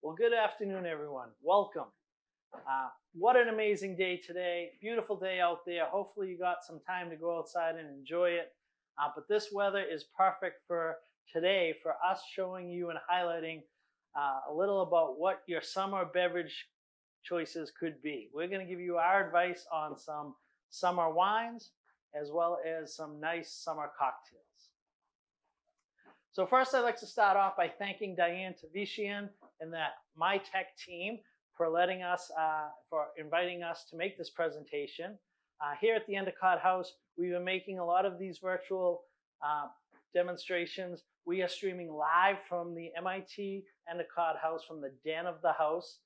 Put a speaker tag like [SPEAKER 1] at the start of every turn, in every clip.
[SPEAKER 1] Well, good afternoon, everyone. Welcome. What an amazing day today. Beautiful day out there. Hopefully you got some time to go outside and enjoy it. But this weather is perfect for today for us showing you and highlighting a little about what your summer beverage choices could be. We're going to give you our advice on some summer wines as well as some nice summer cocktails. So first, I'd like to start off by thanking Diane Tavishian and that MyTech team for letting us, for inviting us to make this presentation. Here at the Endicott House, we've been making a lot of these virtual demonstrations. We are streaming live from the MIT Endicott House, from the den of the house,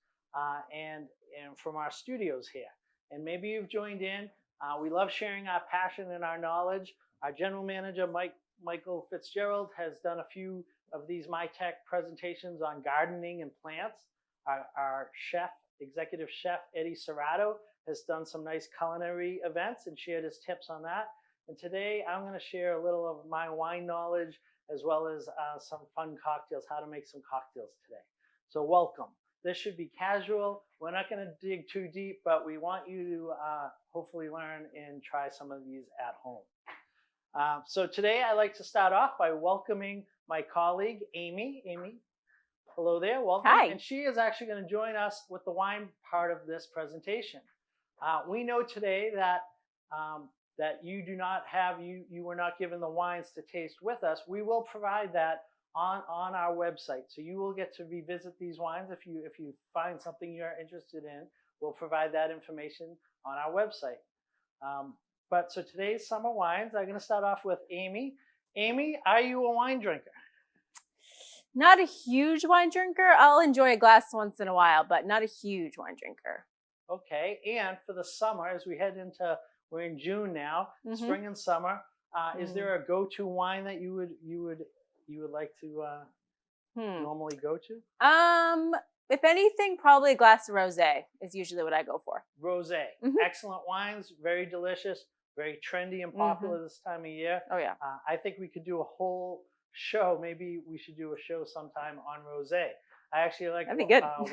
[SPEAKER 1] and from our studios here. And maybe you've joined in. We love sharing our passion and our knowledge. Our general manager, Michael Fitzgerald, has done a few of these MyTech presentations on gardening and plants. Our executive chef, Eddie Serrato, has done some nice culinary events and shared his tips on that. And today I'm going to share a little of my wine knowledge as well as some fun cocktails, how to make some cocktails today. So welcome. This should be casual. We're not going to dig too deep, but we want you to hopefully learn and try some of these at home. So today I'd like to start off by welcoming my colleague, Amy. Amy, hello there, welcome.
[SPEAKER 2] Hi.
[SPEAKER 1] And she is actually going to join us with the wine part of this presentation. We know today that that you do not have, you were not given the wines to taste with us. We will provide that on our website. So you will get to revisit these wines if you find something you're interested in. We'll provide that information on our website. So today's summer wines, I'm going to start off with Amy. Amy, are you a wine drinker?
[SPEAKER 2] Not a huge wine drinker. I'll enjoy a glass once in a while, but not a huge wine drinker.
[SPEAKER 1] Okay, and for the summer, as we head into, we're in June now, spring and summer. Is there a go-to wine that you would like to normally go to?
[SPEAKER 2] If anything, probably a glass of rosé is usually what I go for.
[SPEAKER 1] Rosé, excellent wines, very delicious, very trendy and popular this time of year.
[SPEAKER 2] Oh yeah.
[SPEAKER 1] I think we could do a whole show. Maybe we should do a show sometime on rosé. I actually like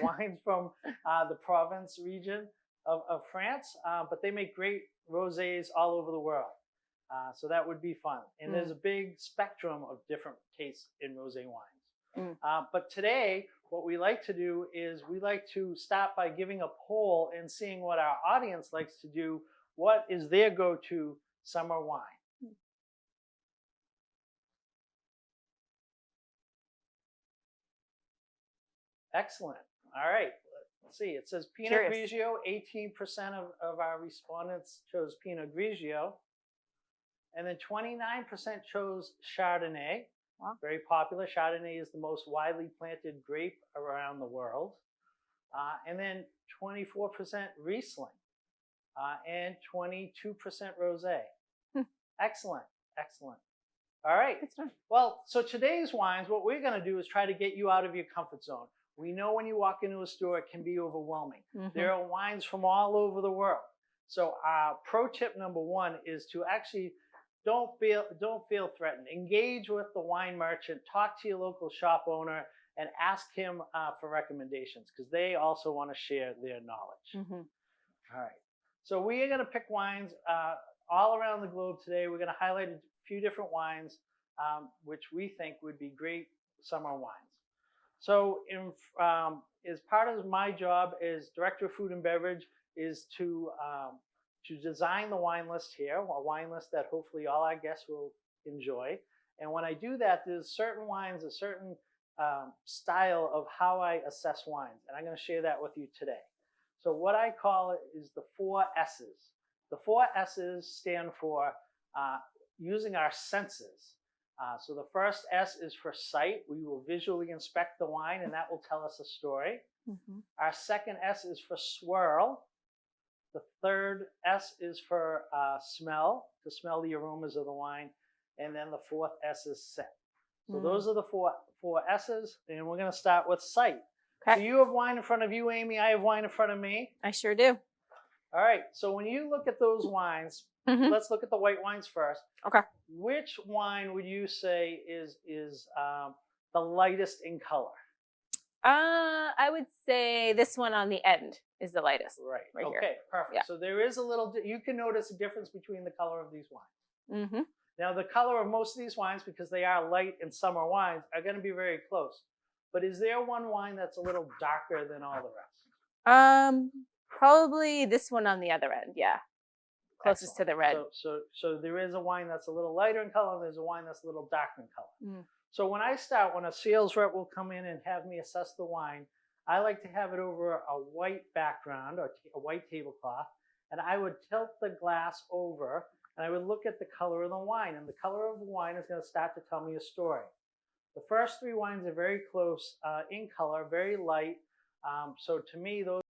[SPEAKER 1] wines from the Provence region of France, but they make great rosés all over the world. So that would be fun. And there's a big spectrum of different tastes in rosé wines. But today, what we like to do is we like to start by giving a poll and seeing what our audience likes to do. What is their go-to summer wine? Excellent. All right. Let's see. It says Pinot Grigio. 18% of our respondents chose Pinot Grigio. And then 29% chose Chardonnay. Wow. Very popular. Chardonnay is the most widely planted grape around the world. And then 24% Riesling. And 22% Rosé. Excellent. Excellent. All right. Well, so today's wines, what we're going to do is try to get you out of your comfort zone. We know when you walk into a store, it can be overwhelming. There are wines from all over the world. So pro tip number one is to actually don't feel threatened. Engage with the wine merchant, talk to your local shop owner, and ask him for recommendations because they also want to share their knowledge. All right. So we are going to pick wines all around the globe today. We're going to highlight a few different wines which we think would be great summer wines. So as part of my job as Director of Food and Beverage is to design the wine list here, a wine list that hopefully all our guests will enjoy. And when I do that, there's certain wines, a certain style of how I assess wines. And I'm going to share that with you today. So what I call it is the 4 S's. The 4 S's stand for using our senses. So the first S is for sight. We will visually inspect the wine and that will tell us a story. Our second S is for swirl. The third S is for smell, to smell the aromas of the wine. And then the fourth S is scent. So those are the four S's, and we're going to start with sight. Okay. So you have wine in front of you, Amy. I have wine in front of me.
[SPEAKER 2] I sure do.
[SPEAKER 1] All right. So when you look at those wines, let's look at the white wines first.
[SPEAKER 2] Okay.
[SPEAKER 1] Which wine would you say is the lightest in color?
[SPEAKER 2] I would say this one on the end is the lightest.
[SPEAKER 1] Right.
[SPEAKER 2] Right
[SPEAKER 1] Okay,
[SPEAKER 2] here.
[SPEAKER 1] perfect.
[SPEAKER 2] Yeah.
[SPEAKER 1] So there is a little, you can notice a difference between the color of these wines.
[SPEAKER 2] Mm-hmm.
[SPEAKER 1] Now, the color of most of these wines, because they are light and summer wines, are going to be very close. But is there one wine that's a little darker than all the rest?
[SPEAKER 2] Probably this one on the other end. Yeah. Closest to
[SPEAKER 1] Excellent.
[SPEAKER 2] the red.
[SPEAKER 1] So there is a wine that's a little lighter in color, and there's a wine that's a little darker in color.
[SPEAKER 2] Mm.
[SPEAKER 1] So when I start, when a sales rep will come in and have me assess the wine, I like to have it over a white background or a white tablecloth, and I would tilt the glass over, and I would look at the color of the wine, and the color of the wine is going to start to tell me a story. The first three wines are very close in color, very light. So to me, those